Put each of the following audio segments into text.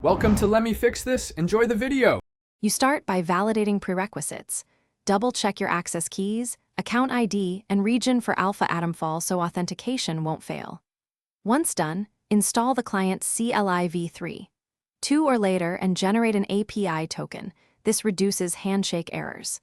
Welcome to Let Me Fix This. Enjoy the video. You start by validating prerequisites. Double-check your access keys, account ID, and region for Alpha Atomfall so authentication won't fail. Once done, install the client's CLI v3. 2 or later and generate an API token. This reduces handshake errors.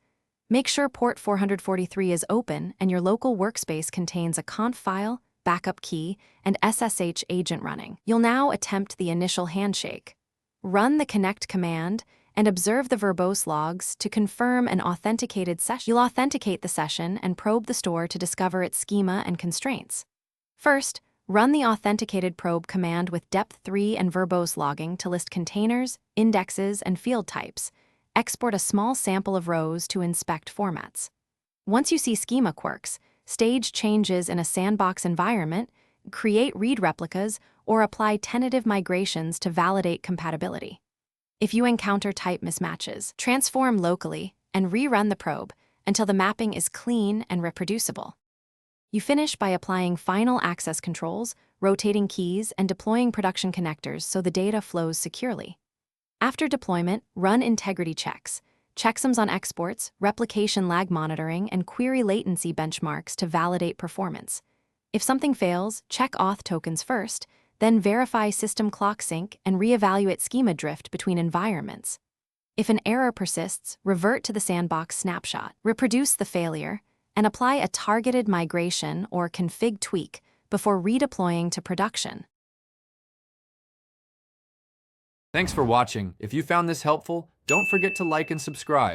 Make sure port 443 is open and your local workspace contains a conf file, backup key, and SSH agent running. You'll now attempt the initial handshake. Run the connect command and observe the verbose logs to confirm an authenticated session. You'll authenticate the session and probe the store to discover its schema and constraints. First, run the authenticated probe command with depth 3 and verbose logging to list containers, indexes, and field types. Export a small sample of rows to inspect formats. Once you see schema quirks, stage changes in a sandbox environment, create read replicas, or apply tentative migrations to validate compatibility. If you encounter type mismatches, transform locally and rerun the probe until the mapping is clean and reproducible. You finish by applying final access controls, rotating keys, and deploying production connectors so the data flows securely. After deployment, run integrity checks, checksums on exports, replication lag monitoring, and query latency benchmarks to validate performance. If something fails, check auth tokens first, then verify system clock sync and reevaluate schema drift between environments. If an error persists, revert to the sandbox snapshot, reproduce the failure, and apply a targeted migration or config tweak before redeploying to production. Thanks for watching. If you found this helpful, don't forget to like and subscribe.